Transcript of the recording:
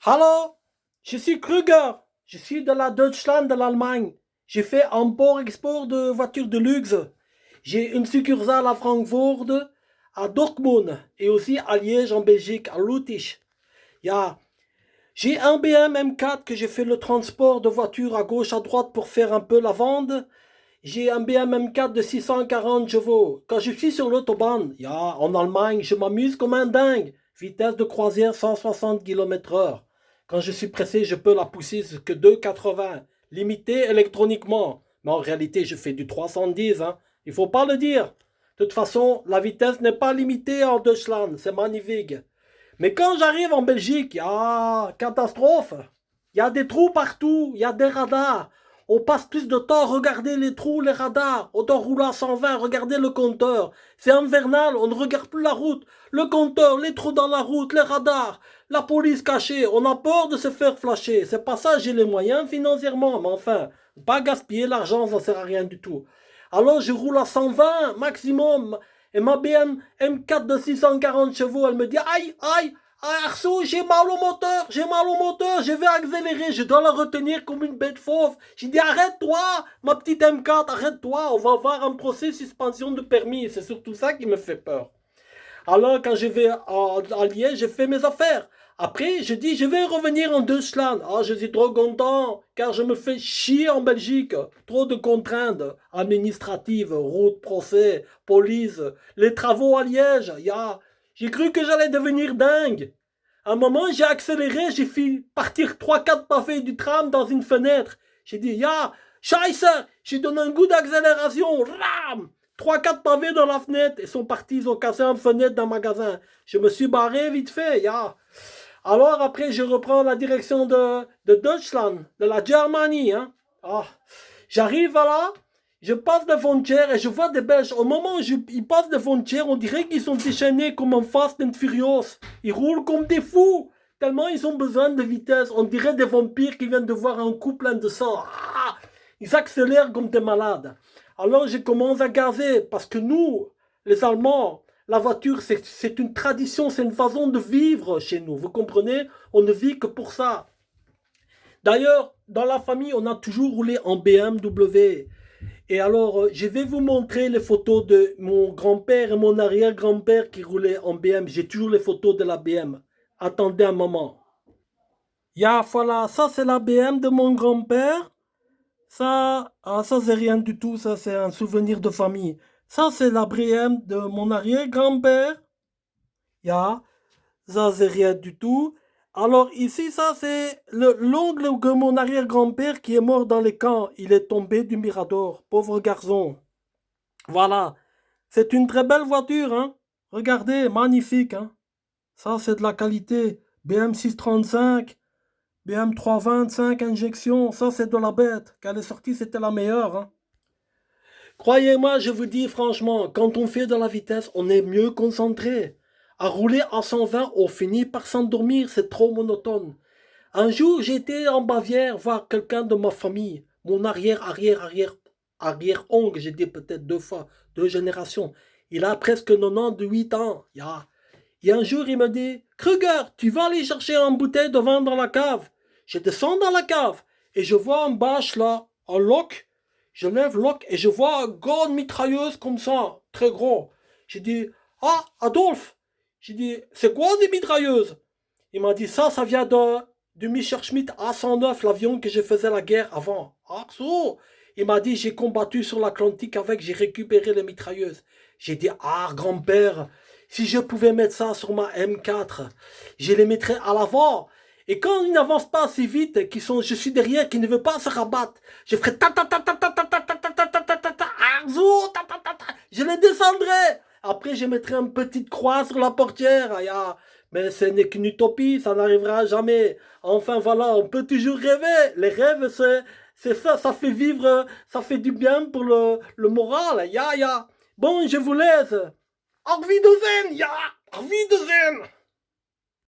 Hallo, je suis Krüger. Je suis de la Deutschland de l'Allemagne. J'ai fait import-export de voitures de luxe. J'ai une succursale à Francfort, à Dortmund et aussi à Liège en Belgique, à Lutich. Ja, j'ai un BM M4 que j'ai fait le transport de voitures à gauche à droite pour faire un peu la vente. J'ai un BM M4 de 640 chevaux. Quand je suis sur l'autobahn, en Allemagne, je m'amuse comme un dingue. Vitesse de croisière 160 km/h. Quand je suis pressé, je peux la pousser jusqu'à 2,80. Limité électroniquement. Mais en réalité, je fais du 310. Hein. Il faut pas le dire. De toute façon, la vitesse n'est pas limitée en Deutschland. C'est magnifique. Mais quand j'arrive en Belgique, catastrophe. Il y a des trous partout, il y a des radars. On passe plus de temps à regarder les trous, les radars. On doit rouler à 120, regarder le compteur. C'est infernal, on ne regarde plus la route. Le compteur, les trous dans la route, les radars, la police cachée. On a peur de se faire flasher. C'est pas ça, j'ai les moyens financièrement. Mais enfin, pas gaspiller l'argent, ça sert à rien du tout. Alors je roule à 120 maximum. Et ma BM M4 de 640 chevaux, elle me dit aïe, aïe, Arceau, j'ai mal au moteur, je vais accélérer, je dois la retenir comme une bête fauve. J'ai dit arrête-toi, ma petite M4, arrête-toi, on va avoir un procès suspension de permis. C'est surtout ça qui me fait peur. Alors quand je vais à Liège, je fais mes affaires. Après, je dis, je vais revenir en Deutschland. Ah, je suis trop content, car je me fais chier en Belgique. Trop de contraintes administratives, route, procès, police, les travaux à Liège. J'ai cru que j'allais devenir dingue. À un moment, j'ai accéléré, j'ai fait partir trois quatre pavés du tram dans une fenêtre. J'ai dit, Scheiße, j'ai donné un coup d'accélération. Ram! Trois quatre pavés dans la fenêtre. Ils sont partis, ils ont cassé une fenêtre d'un magasin. Je me suis barré vite fait, Alors après, je reprends la direction de Deutschland, de la Germanie. Hein. Ah. J'arrive là, je passe des frontières et je vois des Belges. Au moment où ils passent des frontières, on dirait qu'ils sont déchaînés comme un Fast and Furious. Ils roulent comme des fous, tellement ils ont besoin de vitesse. On dirait des vampires qui viennent de voir un coup plein de sang. Ils accélèrent comme des malades. Alors je commence à gazer parce que nous, les Allemands, la voiture, c'est une tradition, c'est une façon de vivre chez nous. Vous comprenez? On ne vit que pour ça. D'ailleurs, dans la famille, on a toujours roulé en BMW. Et alors, je vais vous montrer les photos de mon grand-père et mon arrière-grand-père qui roulaient en BM. J'ai toujours les photos de la BM. Attendez un moment. Voilà, ça c'est la BM de mon grand-père. Ça c'est rien du tout, ça c'est un souvenir de famille. Ça c'est la BM de mon arrière-grand-père. Ya, ça c'est rien du tout. Alors ici, ça c'est l'ongle de mon arrière-grand-père qui est mort dans les camps. Il est tombé du Mirador, pauvre garçon. Voilà, c'est une très belle voiture, hein. Regardez, magnifique, hein. Ça c'est de la qualité. BM 635, BM 325 injection, ça c'est de la bête. Quand elle est sortie, c'était la meilleure, hein. Croyez-moi, je vous dis franchement, quand on fait de la vitesse, on est mieux concentré. À rouler à 120, on finit par s'endormir, c'est trop monotone. Un jour, j'étais en Bavière voir quelqu'un de ma famille, mon arrière-oncle, j'ai dit peut-être deux fois, deux générations. Il a presque 98 ans. Et un jour, il me dit, Kruger, tu vas aller chercher une bouteille de vin dans la cave. Je descends dans la cave et je vois un bâche là, un lock. Je lève lock et je vois une grande mitrailleuse comme ça, très gros. J'ai dit, ah, Adolphe. J'ai dit, c'est quoi des mitrailleuses? Il m'a dit, ça vient du Messerschmitt A109, l'avion que je faisais la guerre avant. Ah, ça. Il m'a dit, j'ai combattu sur l'Atlantique avec, j'ai récupéré les mitrailleuses. J'ai dit, ah, grand-père, si je pouvais mettre ça sur ma M4, je les mettrais à l'avant. Et quand ils n'avancent pas assez vite, je suis derrière, qui ne veut pas se rabattre, je ferai ta ta ta ta ta ta ta ta ta ta ta ta ta ta Arzo, ta ta ta ta. Je les descendrai. Après, je mettrai une petite croix sur la portière. Mais ce n'est qu'une utopie, ça n'arrivera jamais. Enfin voilà, on peut toujours rêver. Les rêves, c'est ça, ça fait vivre, ça fait du bien pour le moral. Bon, je vous laisse. Auf Wiedersehen, Auf Wiedersehen.